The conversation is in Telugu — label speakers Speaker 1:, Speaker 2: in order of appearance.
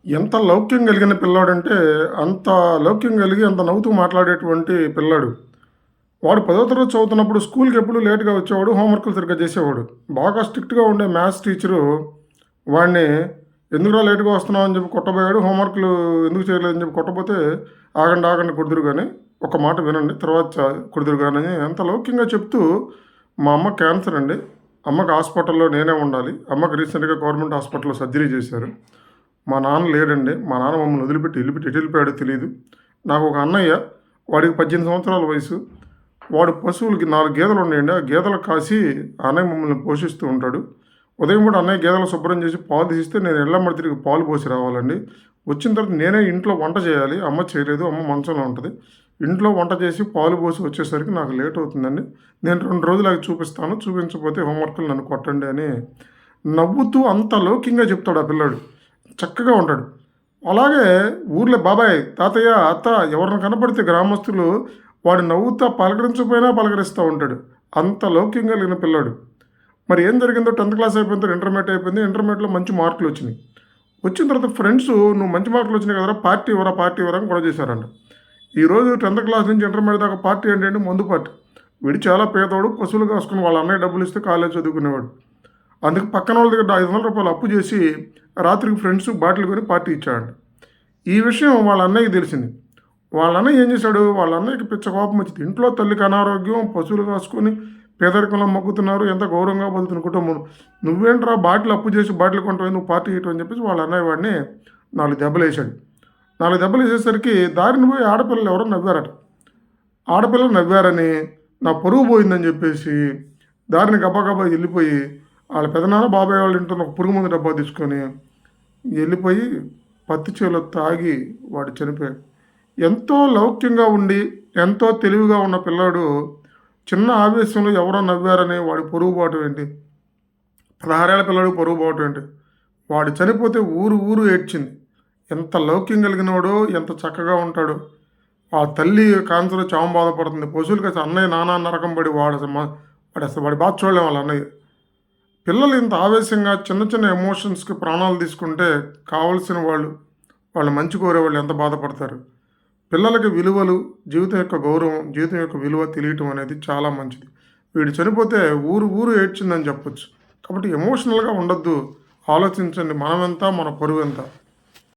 Speaker 1: ఎంత లౌక్యం కలిగిన పిల్లాడంటే, అంత లౌక్యం కలిగి, అంత నవ్వుతూ మాట్లాడేటువంటి పిల్లాడు. వాడు 10వ తరగతి చదువుతున్నప్పుడు స్కూల్‌కి ఎప్పుడు లేట్‌గా వచ్చేవాడు. హోంవర్క్‌లు సరిగ్గా చేసేవాడు. బాగా స్ట్రిక్ట్‌గా ఉండే మ్యాథ్స్ టీచరు వాడిని "ఎందుకురా లేట్‌గా వస్తున్నావు" అని చెప్పి కొట్టబోయాడు. హోంవర్క్‌లు ఎందుకు చేయలేదని చెప్పి కొట్టపోతే, "ఆగండి, ఆగండి కొడుదురు గాని, ఒక మాట వినండి. తర్వాత కొడుదురు గాని" అని ఎంత లౌక్యంగా చెప్తూ, మా అమ్మ క్యాన్సర్ అండి. అమ్మకి హాస్పిటల్‌లో నేనే ఉండాలి. అమ్మకి రీసెంట్‌గా గవర్నమెంట్ హాస్పిటల్‌లో సర్జరీ చేశారు. మా నాన్న లేడండి. మా నాన్న మమ్మల్ని వదిలిపెట్టి ఎటు వెళ్ళిపోయాడో తెలీదు. నాకు ఒక అన్నయ్య. వాడికి 18 సంవత్సరాల వయసు. వాడు పశువులకి 4 గేదెలు ఉన్నాయండి. ఆ గేదెలకు కాసి ఆ అన్నయ్య మమ్మల్ని పోషిస్తూ ఉంటాడు. ఉదయం పూట అన్నయ్య గేదెలు శుభ్రం చేసి పాలు తీసిస్తే నేను ఎళ్ళమ్మట తిరిగి పాలు పోసి రావాలండి. వచ్చిన తర్వాత నేనే ఇంట్లో వంట చేయాలి. అమ్మ చేయలేదు. అమ్మ మంచంలో ఉంటది. ఇంట్లో వంట చేసి పాలు పోసి వచ్చేసరికి నాకు లేట్ అవుతుందండి. నేను 2 రోజులు ఆగి చూపిస్తాను. చూపించకపోతే హోంవర్క్‌లు నన్ను కొట్టండి అని నవ్వుతూ అంత లౌక్యంగా చెప్తాడు ఆ పిల్లాడు. చక్కగా ఉంటాడు. అలాగే ఊర్లో బాబాయ్, తాతయ్య, అత్త ఎవరిని కనపడితే గ్రామస్తులు వాడు నవ్వుతా పలకరించకపోయినా పలకరిస్తా ఉంటాడు. అంత లౌక్యం కలిగిన పిల్లాడు. మరి ఏం జరిగిందో 10థ్ క్లాస్ అయిపోయిన తర్వాత ఇంటర్మీడియేట్ అయిపోయింది. ఇంటర్మీడియేట్‌లో మంచి మార్కులొచ్చినియి. వచ్చిన తర్వాత ఫ్రెండ్సు "నువ్వు మంచి మార్కులొచ్చినాయి కదరా! పార్టీ ఇవ్వరా, పార్టీ ఇవ్వరా" అని గొడవ చేశారంట. ఈరోజు 10థ్ క్లాస్ నుంచి ఇంటర్మీడియేట్ దాకా పార్టీ ఏంటంటే మందు పార్టీ. వీడు చాలా పేదోడు. పశువులు కాసుకొని వాళ్ళ అన్నయ్య డబ్బులిస్తే కాలేజీ చదువుకునేవాడు. అందుకు పక్కనోళ్ళ దగ్గర రూ. 500 అప్పు చేసి రాత్రికి ఫ్రెండ్స్ బాటిల్ కొని పార్టీ ఇచ్చాడంట. ఈ విషయం వాళ్ళ అన్నయ్యకి తెలిసింది. వాళ్ళ అన్నయ్య ఏం చేశాడు, వాళ్ళ అన్నయ్యకి పిచ్చ కోపం వచ్చింది. ఇంట్లో తల్లికి అనారోగ్యం, పశువులు కాసుకొని పేదరికంలో మగ్గుతున్నారు. ఎంత గౌరవంగా బతుకుతున్న కుటుంబం. నువ్వేంట్రా బాటిల్ అప్పు చేసి బాటిల్ కొంటావు, నువ్వు పార్టీ ఇవ్వటం అని చెప్పేసి వాళ్ళ అన్నయ్య వాడిని 4 దెబ్బలేసాడు. 4 దెబ్బలేసేసరికి దారిన పోయి ఆడపిల్లలు ఎవరో నవ్వారట. ఆడపిల్లలు నవ్వారని నా పరువు పోయిందని చెప్పేసి దారిన గబగబా వెళ్ళిపోయి వాళ్ళ పెదనాన్న బాబాయ్ వాళ్ళ ఇంట్లో ఒక పురుగు మందు డబ్బా తీసుకొని వెళ్ళిపోయి పత్తి చేలో తాగి వాడు చనిపోయాడు. ఎంతో లౌక్యంగా ఉండి, ఎంతో తెలివిగా ఉన్న పిల్లాడు చిన్న ఆవేశంలో ఎవరో నవ్వారని వాడి పరువు పోవటం ఏంటి? 16 ఏళ్ల పిల్లాడికి పరువు పోవటం ఏంటి? వాడు చనిపోతే ఊరు ఊరు ఏడ్చింది. ఎంత లౌక్యం కలిగినవాడో, ఎంత చక్కగా ఉంటాడో. ఆ తల్లి కాన్సర్ వచ్చి ఆమె బాధపడుతుంది. పశువులకి అసలు అన్నయ్య నానా నరకం పడి వాడి బాధ చూడలేం వాళ్ళ అన్నయ్య. పిల్లలు ఇంత ఆవేశంగా చిన్న చిన్న ఎమోషన్స్‌కి ప్రాణాలు తీసుకుంటే కావాల్సిన వాళ్ళు, వాళ్ళ మంచి కోరేవాళ్ళు ఎంత బాధపడతారు. పిల్లలకి విలువలు, జీవితం యొక్క గౌరవం, జీవితం యొక్క విలువ తెలియటం అనేది చాలా మంచిది. వీడు చనిపోతే ఊరు ఊరు ఏడ్చిందని చెప్పొచ్చు. కాబట్టి ఎమోషనల్‌గా ఉండొద్దు. ఆలోచించండి మనమెంత, మన పరువెంత.